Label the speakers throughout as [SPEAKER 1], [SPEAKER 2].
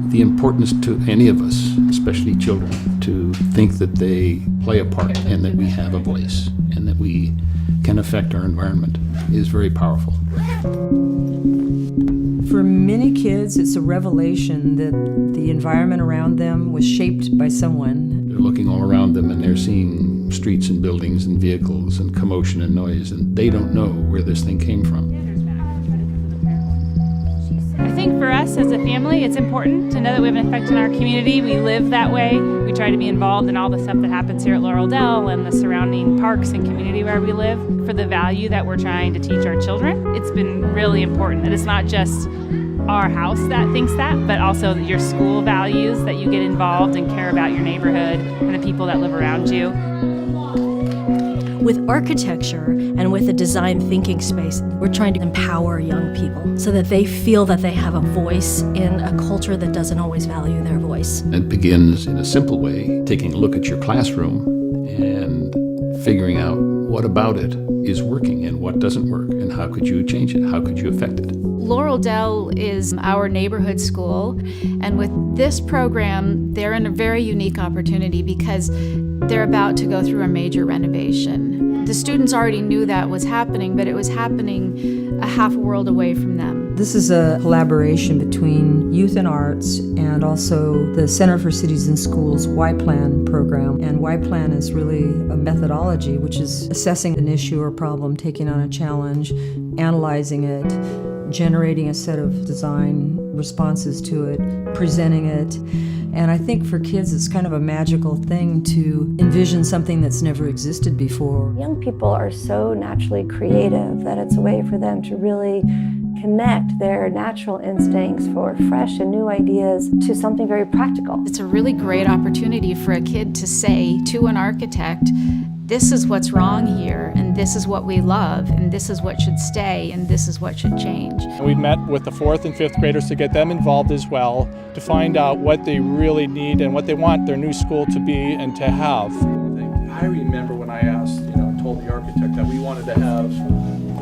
[SPEAKER 1] The importance to any of us, especially children, to think that they play a part and that we have a voice and that we can affect our environment is very powerful.
[SPEAKER 2] For many kids, it's a revelation that the environment around them was shaped by someone.
[SPEAKER 1] They're looking all around them and they're seeing streets and buildings and vehicles and commotion and noise, and they don't know where this thing came from.
[SPEAKER 3] I think for us as a family, it's important to know that we have an effect in our community. We live that way. We try to be involved in all the stuff that happens here at Laurel Dell and the surrounding parks and community where we live for the value that we're trying to teach our children. It's been really important that it's not just our house that thinks that, but also your school values, that you get involved and care about your neighborhood and the people that live around you.
[SPEAKER 4] With architecture and with a design thinking space, we're trying to empower young people so that they feel that they have a voice in a culture that doesn't always value their voice.
[SPEAKER 1] It begins in a simple way, taking a look at your classroom and figuring out what about it is working and what doesn't work and how could you change it, how could you affect it.
[SPEAKER 5] Laurel Dell is our neighborhood school, and with this program, they're in a very unique opportunity because they're about to go through a major renovation. The students already knew that was happening, but it was happening a half world away from them.
[SPEAKER 2] This is a collaboration between Youth and Arts and also the Center for Cities and Schools Y-Plan program. And Y-Plan is really a methodology, which is assessing an issue or problem, taking on a challenge, analyzing it, generating a set of design responses to it, presenting it. And I think for kids, it's kind of a magical thing to envision something that's never existed before.
[SPEAKER 6] Young people are so naturally creative that it's a way for them to really connect their natural instincts for fresh and new ideas to something very practical.
[SPEAKER 5] It's a really great opportunity for a kid to say to an architect, this is what's wrong here, and this is what we love, and this is what should stay, and this is what should change.
[SPEAKER 7] We met with the 4th and 5th graders to get them involved as well, to find out what they really need and what they want their new school to be and to have.
[SPEAKER 8] I remember when I asked, told the architect that we wanted to have,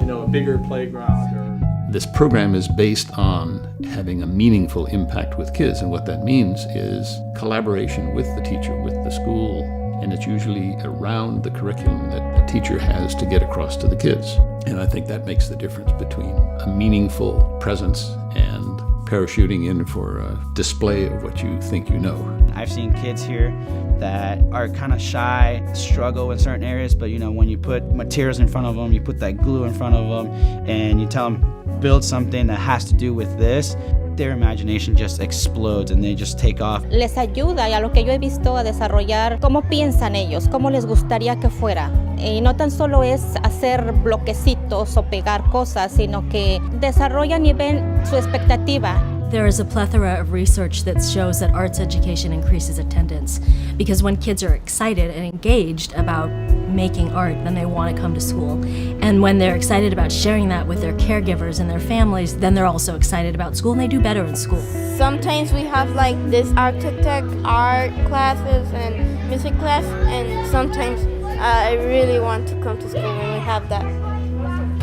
[SPEAKER 8] a bigger playground.
[SPEAKER 1] This program is based on having a meaningful impact with kids, and what that means is collaboration with the teacher, with the school, and it's usually around the curriculum that a teacher has to get across to the kids. And I think that makes the difference between a meaningful presence and parachuting in for a display of what you think you know.
[SPEAKER 9] I've seen kids here that are kind of shy, struggle in certain areas, but when you put materials in front of them, you put that glue in front of them, and you tell them, build something that has to do with this, their imagination just explodes and they just take off.
[SPEAKER 10] Les ayuda, y a lo que yo he visto, a desarrollar cómo piensan ellos, cómo les gustaría que fuera. Y no tan solo es hacer bloquecitos o pegar cosas, sino que desarrollan y ven su expectativa.
[SPEAKER 4] There is a plethora of research that shows that arts education increases attendance because when kids are excited and engaged about making art, then they want to come to school. And when they're excited about sharing that with their caregivers and their families, then they're also excited about school and they do better in school.
[SPEAKER 11] Sometimes we have this architect art classes and music class, and sometimes I really want to come to school when we have that.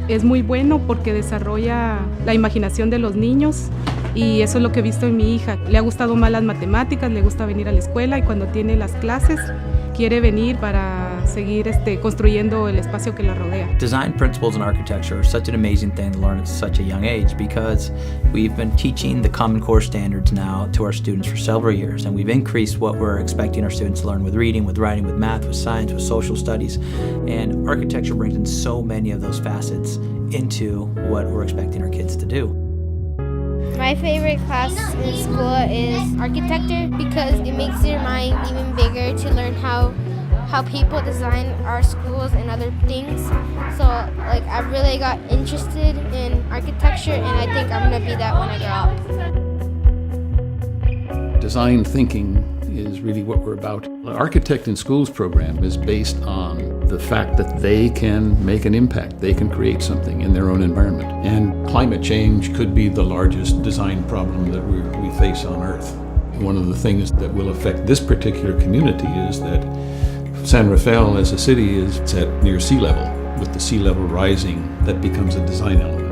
[SPEAKER 12] Es muy bueno porque desarrolla la imaginación de los niños. Y eso es lo que he visto en mi hija. Le ha gustado más las matemáticas, le gusta venir a la escuela y cuando tiene las clases quiere venir para seguir construyendo el espacio que la rodea.
[SPEAKER 13] Design principles in architecture are such an amazing thing to learn at such a young age because we've been teaching the Common Core standards now to our students for several years, and we've increased what we're expecting our students to learn with reading, with writing, with math, with science, with social studies. And architecture brings in so many of those facets into what we're expecting our kids to do.
[SPEAKER 11] My favorite class in school is architecture because it makes your mind even bigger to learn how people design our schools and other things. So I really got interested in architecture, and I think I'm going to be that when I grow up.
[SPEAKER 1] Design thinking is really what we're about. The Architect in Schools program is based on the fact that they can make an impact. They can create something in their own environment. And climate change could be the largest design problem that we face on Earth. One of the things that will affect this particular community is that San Rafael as a city is set near sea level. with the sea level rising, that becomes a design element.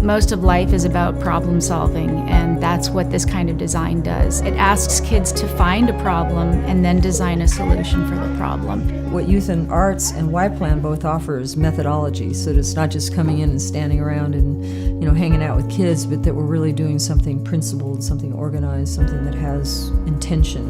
[SPEAKER 5] Most of life is about problem solving, and that's what this kind of design does. It asks kids to find a problem and then design a solution for the problem.
[SPEAKER 2] What Youth in Arts and Y-Plan both offer is methodology, so that it's not just coming in and standing around and hanging out with kids, but that we're really doing something principled, something organized, something that has intention.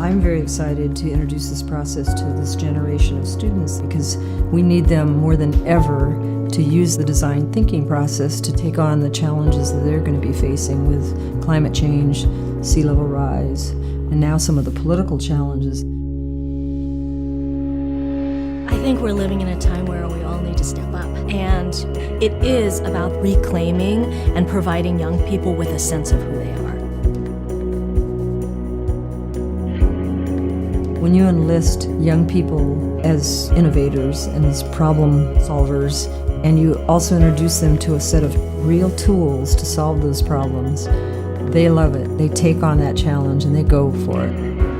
[SPEAKER 2] I'm very excited to introduce this process to this generation of students because we need them more than ever to use the design thinking process to take on the challenges that they're going to be facing with climate change, sea level rise, and now some of the political challenges.
[SPEAKER 4] I think we're living in a time where we all need to step up, and it is about reclaiming and providing young people with a sense of who they are.
[SPEAKER 2] When you enlist young people as innovators and as problem solvers, and you also introduce them to a set of real tools to solve those problems, they love it. They take on that challenge and they go for it.